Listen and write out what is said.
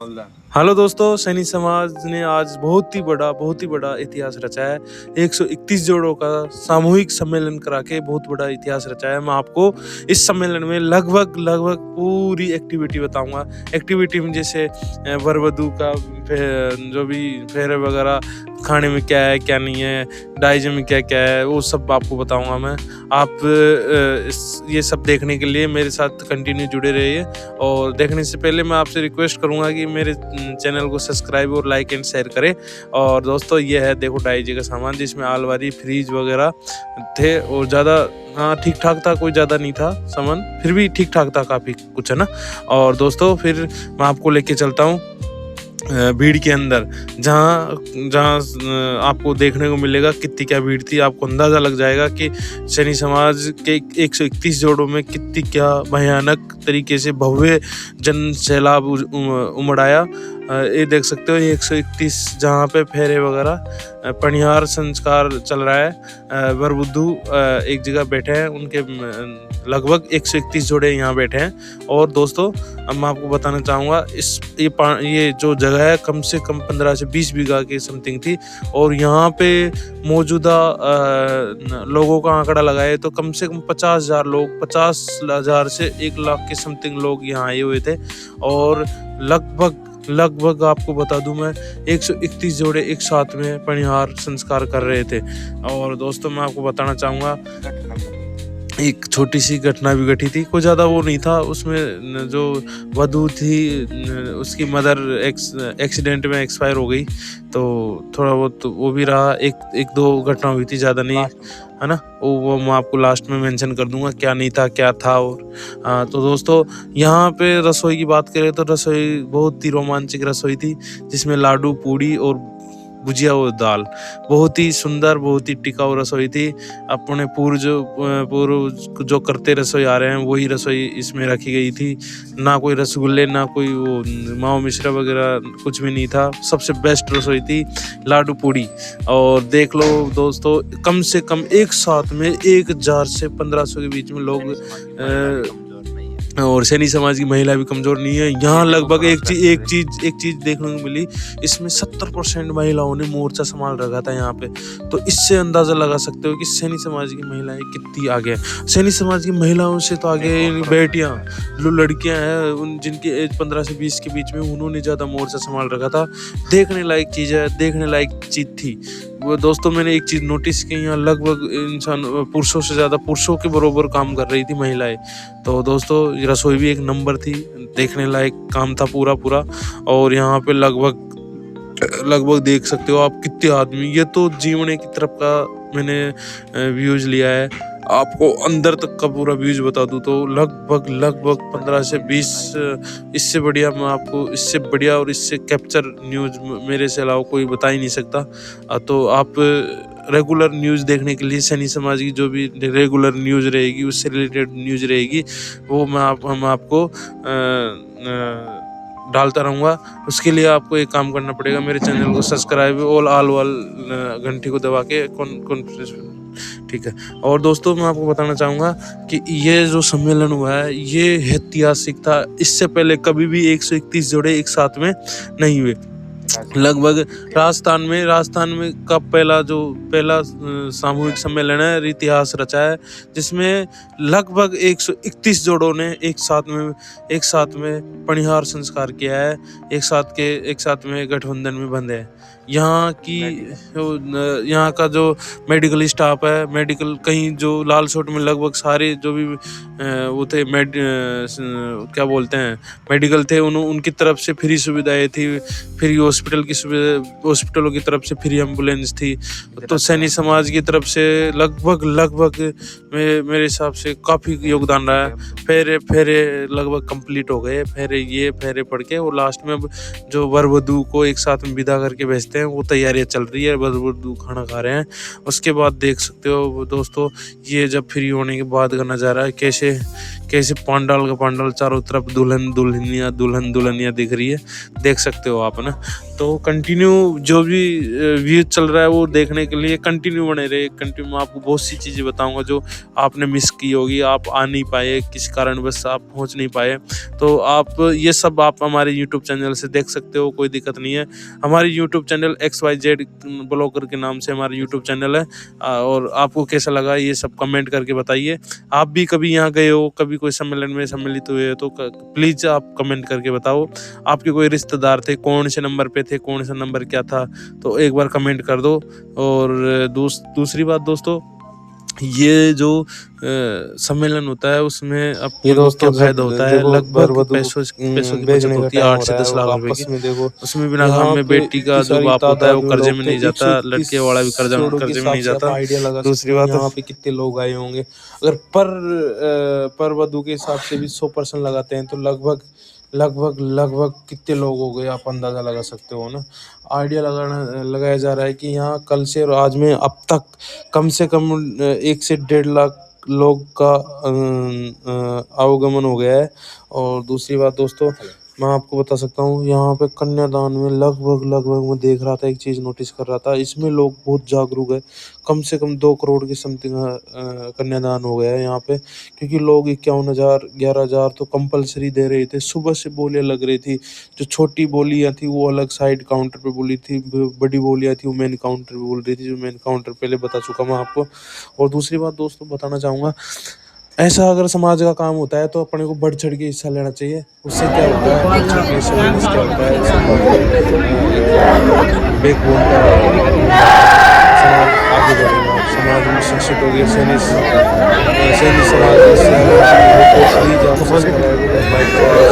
Hello दोस्तों, सैनी समाज ने आज बहुत ही बड़ा इतिहास रचा है। 131 जोड़ों का सामूहिक सम्मेलन करा के बहुत बड़ा इतिहास रचा है। मैं आपको इस सम्मेलन में लगभग पूरी एक्टिविटी बताऊंगा। एक्टिविटी में जैसे वर वधू का जो भी फेरे वगैरह, खाने में क्या है क्या नहीं है, डाइजे में क्या क्या है, वो सब आपको बताऊंगा मैं। आप ये सब देखने के लिए मेरे साथ कंटिन्यू जुड़े रहिए। और देखने से पहले मैं आपसे रिक्वेस्ट करूंगा कि मेरे चैनल को सब्सक्राइब और लाइक एंड शेयर करें। और दोस्तों, ये है देखो डाइजे का सामान, जिसमें आलमारी, फ्रिज वगैरह थे और ज़्यादा ठीक ठाक था, कोई ज़्यादा नहीं था सामान, फिर भी ठीक ठाक था काफ़ी कुछ, है ना। और दोस्तों, फिर मैं आपको लेके चलता हूँ भीड़ के अंदर, जहाँ आपको देखने को मिलेगा कितनी क्या भीड़ थी। आपको अंदाज़ा लग जाएगा कि सैनी समाज के 131 जोड़ों में कितनी क्या भयानक तरीके से भव्य जन सैलाब उमड़ आया। ये देख सकते हो, 131 जहाँ पे फेरे वगैरह पनिहार संस्कार चल रहा है। वर वधू एक जगह बैठे हैं, उनके लगभग 131 जोड़े यहाँ बैठे हैं। और दोस्तों, अब मैं आपको बताना चाहूँगा, ये जो जगह है कम से कम 15 से 20 बीघा की समथिंग थी। और यहाँ पे मौजूदा लोगों का आंकड़ा लगाए तो कम से कम 50,000 लोग, 50,000 से 1 लाख के समथिंग लोग यहाँ आए हुए थे। और लगभग आपको बता दूं मैं, 131 जोड़े एक साथ में पनिहार संस्कार कर रहे थे। और दोस्तों, मैं आपको बताना चाहूँगा, एक छोटी सी घटना भी घटी थी, कोई ज़्यादा वो नहीं था। उसमें जो वधू थी, उसकी मदर एक्सीडेंट में एक्सपायर हो गई, तो थोड़ा बहुत वो भी रहा। एक दो घटना हुई थी, ज़्यादा नहीं, है ना। वो मैं आपको लास्ट में मेंशन कर दूंगा क्या नहीं था क्या था। और तो दोस्तों, यहाँ पे रसोई की बात करें तो रसोई बहुत ही रोमांचक रसोई थी, जिसमें लाडू, पूड़ी और भुजिया और दाल, बहुत ही सुंदर, बहुत ही टिकाऊ रसोई थी। अपने पूर्व जो करते रसोई आ रहे हैं, वही रसोई इसमें रखी गई थी। ना कोई रसगुल्ले, ना कोई वो मावा मिश्रा वगैरह, कुछ भी नहीं था। सबसे बेस्ट रसोई थी लाडू पूड़ी। और देख लो दोस्तों, कम से कम एक साथ में 1000 से 1500 के बीच में लोग, और सैनी समाज की महिला भी कमजोर नहीं है। यहाँ लगभग एक चीज देखने को मिली, इसमें 70% महिलाओं ने मोर्चा संभाल रखा था यहाँ पे। तो इससे अंदाजा लगा सकते हो कि सैनी समाज की महिलाएं कितनी आगे हैं। सैनी समाज की महिलाओं से तो आगे बेटियां, जो लड़कियां हैं, उन जिनकी एज 15 से 20 के बीच में, उन्होंने ज्यादा मोर्चा संभाल रखा था। देखने लायक चीज है, देखने लायक चीज थी वो। दोस्तों, मैंने एक चीज नोटिस की, यहाँ लगभग इंसान पुरुषों से ज्यादा, पुरुषों के बरोबर काम कर रही थी महिलाएं। तो दोस्तों, रसोई भी एक नंबर थी, देखने लायक काम था पूरा। और यहाँ पे लगभग देख सकते हो आप कितने आदमी। ये तो जीवने की तरफ का मैंने व्यूज लिया है। आपको अंदर तक का पूरा व्यूज बता दूं तो लगभग 15 से 20, इससे बढ़िया मैं आपको, इससे बढ़िया और इससे कैप्चर न्यूज मेरे से अलावा कोई बता ही नहीं सकता। तो आप रेगुलर न्यूज़ देखने के लिए सैनी समाज की जो भी रेगुलर न्यूज़ रहेगी, उससे रिलेटेड न्यूज़ रहेगी, वो हम आपको डालता रहूँगा। उसके लिए आपको एक काम करना पड़ेगा, मेरे चैनल को सब्सक्राइब ऑल घंटी को दबा के ठीक है। और दोस्तों, मैं आपको बताना चाहूँगा कि ये जो सम्मेलन हुआ है, ये ऐतिहासिक था। इससे पहले कभी भी 131 जोड़े एक साथ में नहीं हुए। लगभग राजस्थान में का पहला सामूहिक सम्मेलन है, इतिहास रचा है, जिसमें लगभग 131 जोड़ों ने एक साथ में पनिहार संस्कार किया है। एक साथ में गठबंधन में बंधे हैं। यहाँ का जो मेडिकल स्टाफ है, मेडिकल कहीं जो लाल सोट में लगभग सारे जो भी वो थे, क्या बोलते हैं, मेडिकल थे, उनकी तरफ से फ्री सुविधाएं थी, फ्री हॉस्पिटलों की तरफ से फ्री एम्बुलेंस थी। तो सैनी समाज की तरफ से लगभग मेरे हिसाब से काफ़ी योगदान रहा है। फेरे लगभग कंप्लीट हो गए, फेरे पढ़ के, और लास्ट में अब जो वर वधू को एक साथ में विदा करके भेजते हैं, वो तैयारियां चल रही है। वर वधू खाना खा रहे हैं। उसके बाद देख सकते हो दोस्तों, ये जब फ्री होने के बाद का नज़ारा है, कैसे पांडाल चारों तरफ दुल्हनिया दिख रही है, देख सकते हो आप, ना। तो कंटिन्यू जो भी व्यूज चल रहा है वो देखने के लिए कंटिन्यू बने रहे। कंटिन्यू मैं आपको बहुत सी चीज़ें बताऊंगा जो आपने मिस की होगी, आप आ नहीं पाए, किस कारणवश आप पहुंच नहीं पाए, तो आप ये सब आप हमारे यूट्यूब चैनल से देख सकते हो, कोई दिक्कत नहीं है। हमारे यूट्यूब चैनल XYZ ब्लॉगर के नाम से हमारा यूट्यूब चैनल है। और आपको कैसा लगा ये सब कमेंट करके बताइए। आप भी कभी यहाँ गए हो, कभी कोई सम्मेलन में सम्मिलित हुए हो तो प्लीज़ आप कमेंट करके बताओ। आपके कोई रिश्तेदार थे, कौन से नंबर पे थे, कौन सा नंबर क्या था, तो एक बार कमेंट कर दो। और दूसरी बात दोस्तों, ये जो सम्मेलन होता है उसमें ये आपको दोस्तों क्या फायदा होता है, देखो लगभग वधु पैसों की बचत बेचने का होती है, टाइम 8 हो से रहा है 10 और लाख रुपए आपस की। में देखो उसमें बिना काम यहाँ में पे बेटी का इतनी जो सारी बाप होता है वो तादाद में कर्जे लोग में थे। नहीं जाता, लड़के वाला भी 121 जोड़ों के कर्जे में हिसाब नहीं से आप जाता। आइडिया लगा सकते दूसरी हो बात, यहाँ पे कितने लोग आए होंगे। अगर पर वधु के हिसाब से भी 100% लगाते हैं तो लगभग कितने लोग हो गए, आप अंदाजा लगा सकते हो ना। आइडिया लगाया जा रहा है कि यहाँ कल से और आज में अब तक कम से कम 1 से 1.5 लाख लोग का आवागमन हो गया है। और दूसरी बात दोस्तों, मैं आपको बता सकता हूँ यहाँ पे कन्यादान में लगभग मैं देख रहा था, एक चीज़ नोटिस कर रहा था, इसमें लोग बहुत जागरूक है। कम से कम 2 करोड़ की समथिंग कन्यादान हो गया है यहाँ पे, क्योंकि लोग 51,000 11,000 तो कंपलसरी दे रहे थे। सुबह से बोलियां लग रही थी, जो छोटी बोलियां थी वो अलग साइड काउंटर पे बोली थी, बड़ी बोलियां थी वो मेन काउंटर पे बोल रही थी, जो मेन काउंटर पहले बता चुका मैं आपको। और दूसरी बात दोस्तों बताना चाहूँगा, ऐसा अगर समाज का काम होता है तो अपने को बढ़ चढ़ के हिस्सा लेना चाहिए। उससे क्या होता है, बढ़ चढ़ के हिस्सा लेने से क्या होता है, समाज एक बैकबोन का समाज आगे बढ़ेगा, समाज में शिक्षित हो गया, सैन्य समाज इससे भाईचारा